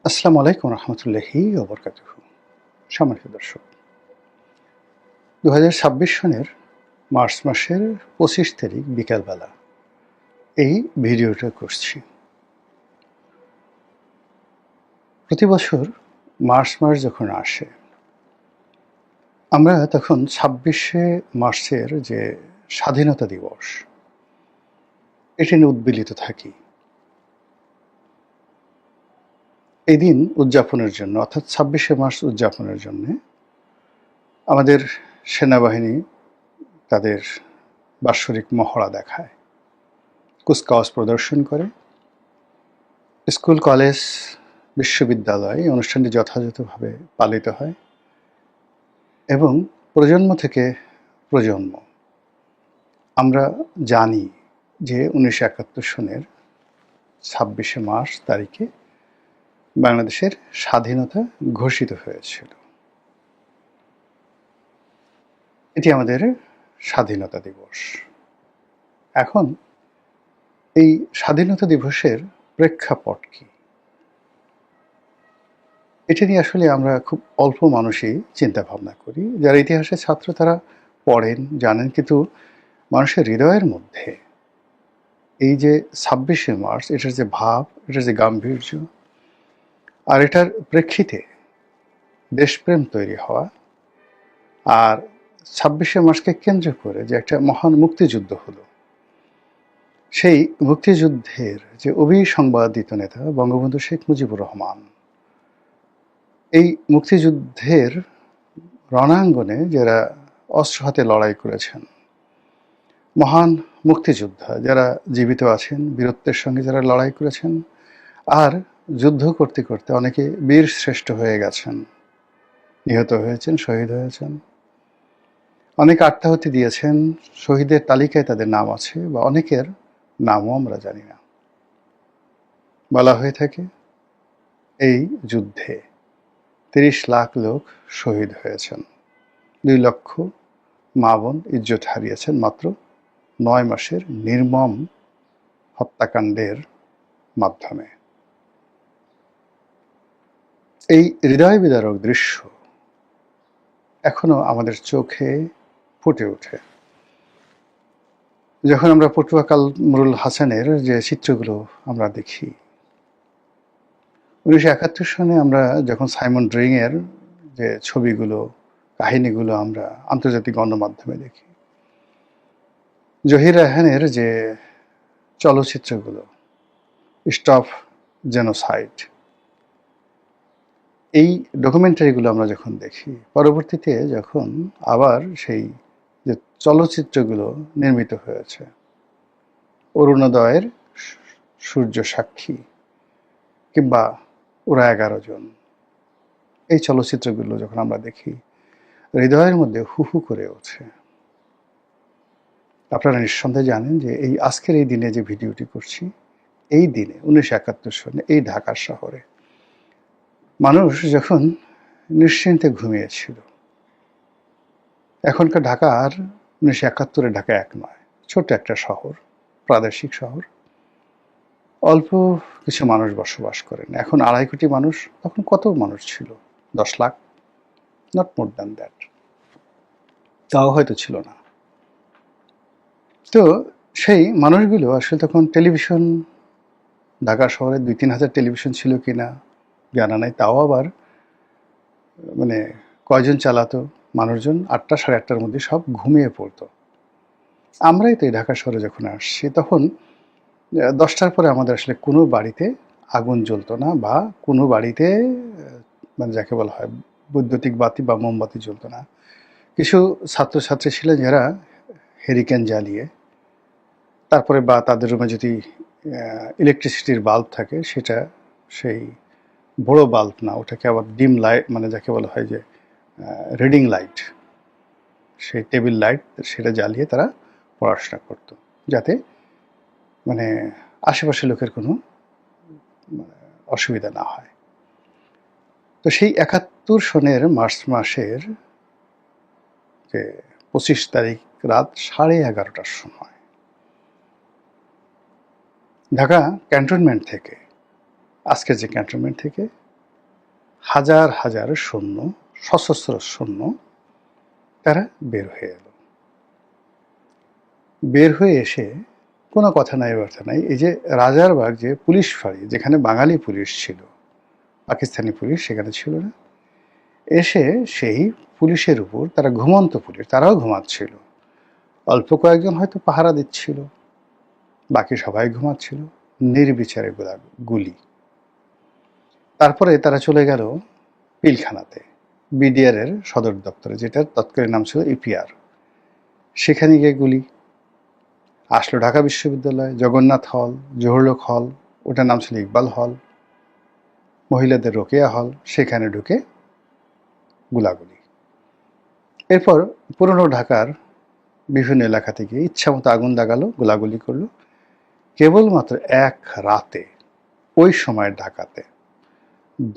আসসালামু আলাইকুম রহমতুল্লাহি ওয়া বারাকাতুহু। সম্মানিত দর্শক, 2026 সনের মার্চ মাসের 25 তারিখ বিকালবেলা এই ভিডিওটা করছি। প্রতি বছর মার্চ মাস যখন আসে, আমরা তখন 26শে মার্চের যে স্বাধীনতা দিবস, এটি নিয়ে উদ্বেলিত থাকি। এই দিন উদযাপনের জন্য, অর্থাৎ 26শে মার্চ উদযাপনের জন্য আমাদের সেনাবাহিনী তাদের বাৎসরিক মহড়া দেখায়, কুচকাওয়াজ প্রদর্শন করে। স্কুল, কলেজ, বিশ্ববিদ্যালয় অনুষ্ঠানটি যথাযথভাবে পালিত হয় এবং প্রজন্ম থেকে প্রজন্ম আমরা জানি যে 1971 সনের 26শে মার্চ তারিখে বাংলাদেশের স্বাধীনতা ঘোষিত হয়েছিল। এটি আমাদের স্বাধীনতা দিবস। এখন এই স্বাধীনতা দিবসের প্রেক্ষাপট কি, এটা নিয়ে আসলে আমরা খুব অল্প মানুষই চিন্তা ভাবনা করি। যারা ইতিহাসের ছাত্র তারা পড়েন, জানেন, কিন্তু মানুষের হৃদয়ের মধ্যে এই যে 26শে মার্চ, এটার যে ভাব, এটার যে গাম্ভীর্য, আর এটার প্রেক্ষিতে দেশপ্রেম তৈরি হওয়া, আর 26শে মার্চকে কেন্দ্র করে যে একটা মহান মুক্তিযুদ্ধ হলো, সেই মুক্তিযুদ্ধের যে অভিসংবাদিত নেতা বঙ্গবন্ধু শেখ মুজিবুর রহমান, এই মুক্তিযুদ্ধের রণাঙ্গনে যারা অস্ত্র হাতে লড়াই করেছেন, মহান মুক্তিযোদ্ধা যারা জীবিত আছেন, বীরত্বের সঙ্গে যারা লড়াই করেছেন, আর যুদ্ধ করতে করতে অনেকে বীর শ্রেষ্ঠ হয়ে গেছেন, নিহত হয়েছেন, শহীদ হয়েছেন, অনেকে আত্মাহুতি দিয়েছেন, শহীদের তালিকায় তাদের নাম আছে, বা অনেকের নামও আমরা জানি না। বলা হয়ে থাকে এই যুদ্ধে 30 লাখ লোক শহীদ হয়েছেন, 2 লক্ষ মা বোন ইজ্জত হারিয়েছেন মাত্র 9 মাসের নির্মম হত্যাকাণ্ডের মাধ্যমে। এই হৃদয় বিদারক দৃশ্য এখনো আমাদের চোখে ফুটে ওঠে যখন আমরা পটুয়া কামরুল হাসানের যে চিত্রগুলো আমরা দেখি। 1971 সনে আমরা যখন সাইমন ড্রিংয়ের যে ছবিগুলো, কাহিনীগুলো আমরা আন্তর্জাতিক গণমাধ্যমে দেখি, জহির রায়হানের যে চলচ্চিত্রগুলো, স্টপ জেনোসাইড, এই ডকুমেন্টারিগুলো আমরা যখন দেখি, পরবর্তীতে যখন আবার সেই যে চলচ্চিত্রগুলো নির্মিত হয়েছে, অরুণোদয়ের সূর্য সাক্ষী কিংবা ওরা 11 জন, এই চলচ্চিত্রগুলো যখন আমরা দেখি, হৃদয়ের মধ্যে হু হু করে ওঠে। আপনারা নিঃসন্দেহে জানেন যে এই আজকের এই দিনে যে ভিডিওটি করছি, এই দিনে 1971 সনে এই ঢাকা শহরে মানুষ যখন নিশ্চিন্তে ঘুমিয়েছিল। এখনকার ঢাকা আর 1971-এর ঢাকা এক নয়, ছোট্ট একটা শহর, প্রাদেশিক শহর, অল্প কিছু মানুষ বসবাস করেন। এখন 2.5 কোটি মানুষ, তখন কত মানুষ ছিল? 10 lakh, not more than that, তাও হয়তো ছিল না। তো সেই মানুষগুলো আসলে তখন টেলিভিশন, ঢাকা শহরে 2-3 হাজার টেলিভিশন ছিল কিনা জানা নাই, তাও আবার মানে কয়জন চালাতো? মানুষজন 8টা 8:30টার মধ্যে সব ঘুমিয়ে পড়তো। আমরাই তো এই ঢাকা শহরে যখন আসছি, তখন 10টার পরে আমাদের আসলে কোনো বাড়িতে আগুন জ্বলতো না, বা কোনো বাড়িতে মানে যাকে বলা হয় বৈদ্যুতিক বাতি বা মোমবাতি জ্বলতো না। কিছু ছাত্রছাত্রী ছিলেন যারা হেরিকেন জ্বালিয়ে, তারপরে বা তাদের রুমে যদি ইলেকট্রিসিটির বাল্ব থাকে, সেটা সেই বড় বাল্ব না, ওটাকে আবার ডিম লাইট, মানে যাকে বলা হয় যে রিডিং লাইট, সেই টেবিল লাইট, সেটা জ্বালিয়ে তারা পড়াশোনা করত, যাতে মানে আশেপাশের লোকের কোনো অসুবিধা না হয়। তো সেই 71 সনের মার্চ মাসের যে 25 তারিখ রাত 11:30টার সময় ঢাকা ক্যান্টনমেন্ট থেকে, আজকের যে ক্যান্টনমেন্ট থেকে হাজার হাজার সৈন্য, সশস্ত্র সৈন্য তারা বের হয়ে এলো। বের হয়ে এসে কোনো কথা নাই বার্তা নাই, এই যে রাজারবাগ যে পুলিশ ফাঁড়ি, যেখানে বাঙালি পুলিশ ছিল, পাকিস্তানি পুলিশ সেখানে ছিল না, এসে সেই পুলিশের উপর, তারা ঘুমন্ত পুলিশ, তারাও ঘুমাচ্ছিল, অল্প কয়েকজন হয়তো পাহারা দিচ্ছিল, বাকি সবাই ঘুমাচ্ছিল, নির্বিচারে গুলি। তারপরে তারা চলে গেল পিলখানাতে, বিডিআর এর সদর দপ্তরে, যেটার তৎকালীন নাম ছিল ইপিআর। সেখানে গিয়ে গুলি আসলো ঢাকা বিশ্ববিদ্যালয়, জগন্নাথ হল, জহুরলোক হল, ওটার নাম ছিল ইকবাল হল, মহিলাদের রোকেয়া হল, সেখানে ঢুকে গুলাগুলি। এরপর পুরনো ঢাকার বিভিন্ন এলাকা থেকে ইচ্ছামতো আগুন লাগালো, গোলাগুলি করলো। কেবলমাত্র এক রাতে, ওই সময় ঢাকাতে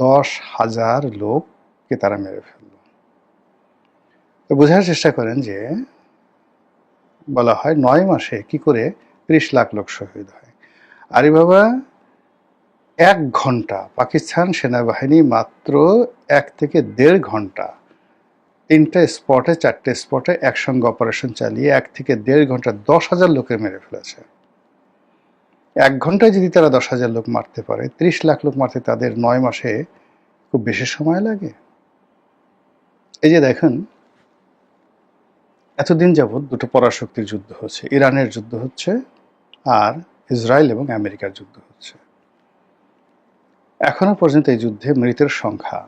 10,000 লোককে তারা মেরে ফেলল। তো বোঝার চেষ্টা করেন যে বলা হয় 9 মাসে কি করে 30 লাখ লোক শহীদ হয়। আরে বাবা, 1 ঘন্টা পাকিস্তান সেনাবাহিনী মাত্র 1 থেকে 1.5 ঘন্টা 3টে স্পটে 4টে স্পটে একসঙ্গে অপারেশন চালিয়ে 1 থেকে 1.5 ঘন্টা 10,000 লোকের মেরে ফেলেছে। 1 ঘন্টায় যদি তারা 10,000 লোক মারতে পারে, 30 লাখ লোক মারতে তাদের 9 মাসে খুব বেশি সময় লাগে। এই যে দেখেন, এতদিন যাবৎ দুটো পরাশক্তির যুদ্ধ হচ্ছে, ইরানের যুদ্ধ হচ্ছে আর ইসরায়েল এবং আমেরিকার যুদ্ধ হচ্ছে। এখনো পর্যন্ত এই যুদ্ধে মৃতের সংখ্যা,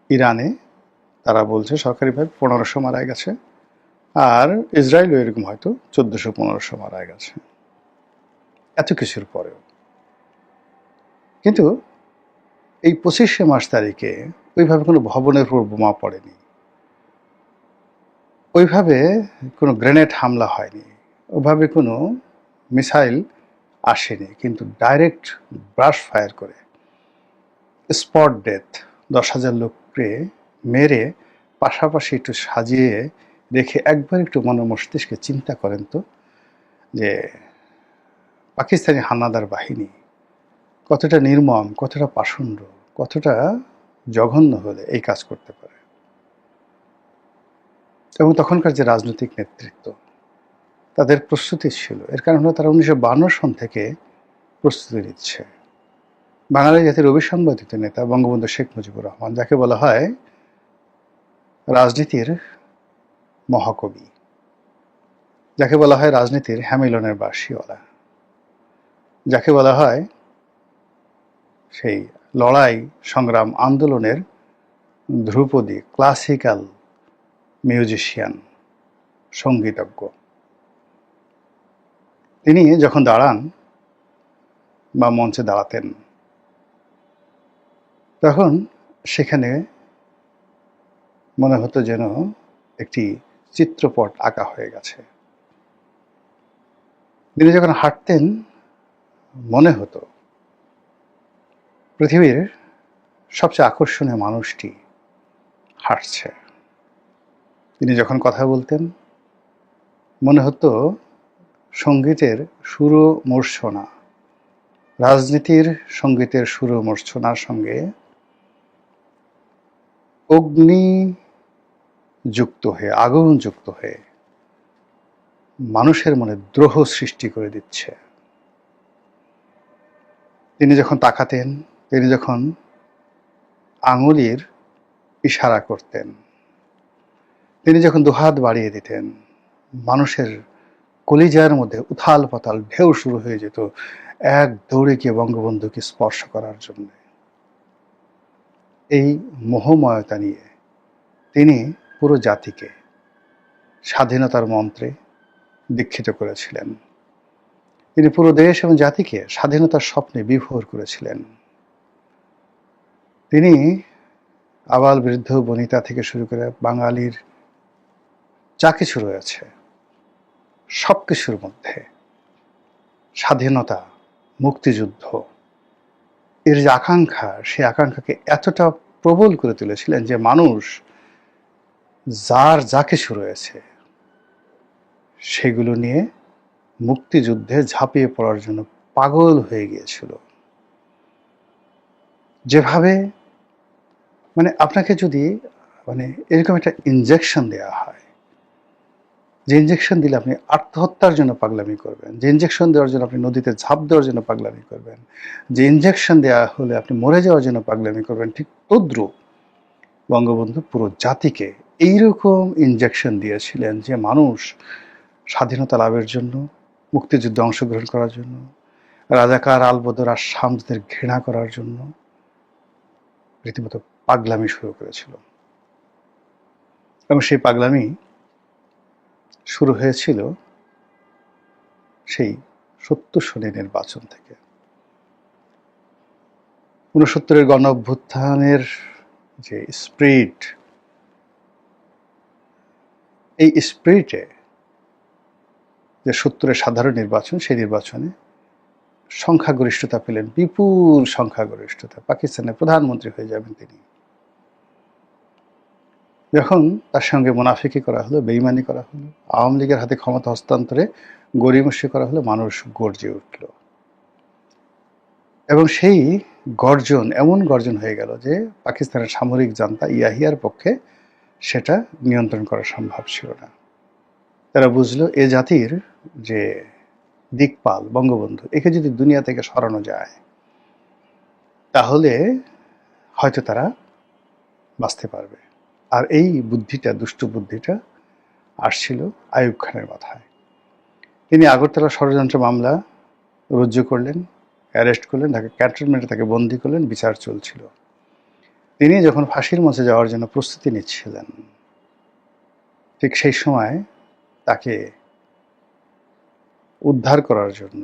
ইরানে তারা বলছে সরকারিভাবে 1500 মারা গেছে, আর ইসরায়েলও এরকম হয়তো 1400-1500 মারা গেছে। এত কিছুর পরেও কিন্তু এই 25শে মার্চ তারিখে ওইভাবে কোনো ভবনের উপর বোমা পড়েনি, ওইভাবে কোনো গ্রেনেড হামলা হয়নি, ওইভাবে কোনো মিসাইল আসেনি, কিন্তু ডাইরেক্ট ব্রাশ ফায়ার করে স্পট ডেথ 10,000 লোককে মেরে পাশাপাশি একটু সাজিয়ে রেখে একবার একটু মস্তিষ্কে চিন্তা করেন তো যে পাকিস্তানি হানাদার বাহিনী কতটা নির্মম, কতটা পাষণ্ড, কতটা জঘন্য হলে এই কাজ করতে পারে। এবং তখনকার যে রাজনৈতিক নেতৃত্ব, তাদের প্রস্তুতি ছিল, এর কারণ হলো তারা 1952 সন থেকে প্রস্তুতি নিচ্ছে। বাঙালি জাতির অবিসংবাদিত নেতা বঙ্গবন্ধু শেখ মুজিবুর রহমান, যাকে বলা হয় রাজনীতির মহাকবি, যাকে বলা হয় রাজনীতির হ্যামিলনের বাঁশিওয়ালা, যাকে বলা হয় সেই লড়াই সংগ্রাম আন্দোলনের ধ্রুপদী, ক্লাসিক্যাল মিউজিশিয়ান, সঙ্গীতজ্ঞ, তিনি যখন দাঁড়ান বা মঞ্চে দাঁড়াতেন, তখন সেখানে মনে হতো যেন একটি চিত্রপট আঁকা হয়ে গেছে। তিনি যখন হাঁটতেন, মনে হতো পৃথিবীর সবচেয়ে আকর্ষণীয় মানুষটি হাঁটছে। তিনি যখন কথা বলতেন, মনে হতো সঙ্গীতের সুর মূর্ছনা, রাজনীতির সঙ্গীতের সুর মূর্ছনার সঙ্গে অগ্নি যুক্ত হয়ে, আগুন যুক্ত হয়ে মানুষের মনে দ্রোহ সৃষ্টি করে দিচ্ছে। তিনি যখন তাকাতেন, তিনি যখন আঙুলের ইশারা করতেন, তিনি যখন দুহাত বাড়িয়ে দিতেন, মানুষের কলিজার মধ্যে উথাল পাতাল ঢেউ শুরু হয়ে যেত এক দৌড়ে গিয়ে বঙ্গবন্ধুকে স্পর্শ করার জন্য। এই মোহময়তা নিয়ে তিনি পুরো জাতিকে স্বাধীনতার মন্ত্রে দীক্ষিত করেছিলেন। তিনি পুরো দেশ এবং জাতিকে স্বাধীনতার স্বপ্নে বিভোর করেছিলেন। তিনি আবাল বৃদ্ধ বনিতা থেকে শুরু করে বাঙালির যা কিছু রয়েছে সব কিছুর মধ্যে স্বাধীনতা, মুক্তিযুদ্ধ, এর যে আকাঙ্ক্ষা, সেই আকাঙ্ক্ষাকে এতটা প্রবল করে তুলেছিলেন যে মানুষ যার যা কিছু রয়েছে সেগুলো নিয়ে মুক্তিযুদ্ধে ঝাঁপিয়ে পড়ার জন্য পাগল হয়ে গিয়েছিল। যেভাবে মানে আপনাকে যদি মানে এরকম একটা ইনজেকশন দেওয়া হয়, যে ইনজেকশন দিলে আপনি আত্মহত্যার জন্য পাগলামি করবেন, যে ইনজেকশন দেওয়ার জন্য আপনি নদীতে ঝাঁপ দেওয়ার জন্য পাগলামি করবেন, যে ইনজেকশন দেওয়া হলে আপনি মরে যাওয়ার জন্য পাগলামি করবেন, ঠিক তদ্রূপ বঙ্গবন্ধু পুরো জাতিকে এইরকম ইনজেকশন দিয়েছিলেন যে মানুষ স্বাধীনতা লাভের জন্য, মুক্তিযুদ্ধে অংশগ্রহণ করার জন্য, রাজাকার আলবদর আর শামসদের ঘৃণা করার জন্য রীতিমতো পাগলামি শুরু করেছিল। এবং সেই পাগলামি শুরু হয়েছিল সেই ৭০ সনের নির্বাচন থেকে। ৬৯-এর গণ অভ্যুত্থানের যে স্পিরিট, এই স্পিরিটে যে ৭০-এর সাধারণ নির্বাচন, সেই নির্বাচনে সংখ্যাগরিষ্ঠতা পেলেন, বিপুল সংখ্যাগরিষ্ঠতা, পাকিস্তানের প্রধানমন্ত্রী হয়ে যাবেন তিনি। যখন তার সঙ্গে মুনাফিকি করা হলো, বেইমানি করা হলো, আওয়ামী লীগের হাতে ক্ষমতা হস্তান্তরে গড়িমসি করা হলো, মানুষ গর্জে উঠল। এবং সেই গর্জন এমন গর্জন হয়ে গেল যে পাকিস্তানের সামরিক জান্তা ইয়াহিয়ার পক্ষে সেটা নিয়ন্ত্রণ করা সম্ভব ছিল না। তারা বুঝলো এ জাতির যে দিকপাল বঙ্গবন্ধু, একে যদি দুনিয়া থেকে সরানো যায় তাহলে হয়তো তারা বাঁচতে পারবে। আর এই বুদ্ধিটা, দুষ্টু বুদ্ধিটা আসছিল আইয়ুব খানের মাথায়। তিনি আগরতলা ষড়যন্ত্র মামলা রুজু করলেন, অ্যারেস্ট করলেন, ঢাকা ক্যান্টনমেন্টে তাকে বন্দী করলেন, বিচার চলছিল। তিনি যখন ফাঁসির মঞ্চে যাওয়ার জন্য প্রস্তুতি নিচ্ছিলেন, ঠিক সেই সময় তাকে উদ্ধার করার জন্য,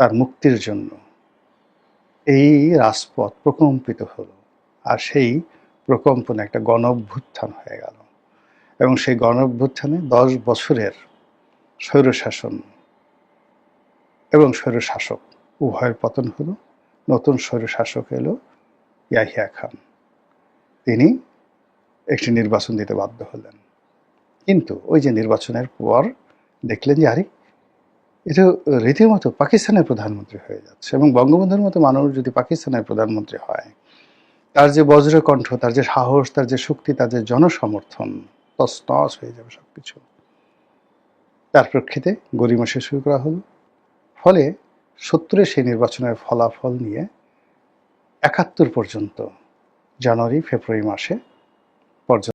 তার মুক্তির জন্য এই রাজপথ প্রকম্পিত হলো। আর সেই প্রকম্পনে একটা গণ অভ্যুত্থান হয়ে গেল। এবং সেই গণ অভ্যুত্থানে ১০ বছরের স্বৈরশাসন এবং স্বৈরশাসক উভয়ের পতন হলো। নতুন স্বৈরশাসক এলো ইয়াহিয়া খান। তিনি একটি নির্বাচন দিতে বাধ্য হলেন। কিন্তু ওই যে নির্বাচনের পর দেখলেন যে আরে এটা রীতিমতো পাকিস্তানের প্রধানমন্ত্রী হয়ে যাচ্ছে। এবং বঙ্গবন্ধুর মতো মানুষ যদি পাকিস্তানের প্রধানমন্ত্রী হয়, তার যে বজ্রকণ্ঠ, তার যে সাহস, তার যে শক্তি, তার যে জনসমর্থন, তছনছ হয়ে যাবে সবকিছু। তার প্রেক্ষিতে গড়িমসি শুরু করা হলো। ফলে ৭০-এর সেই নির্বাচনের ফলাফল নিয়ে ৭১ পর্যন্ত, জানুয়ারি ফেব্রুয়ারি মাসে পর্যন্ত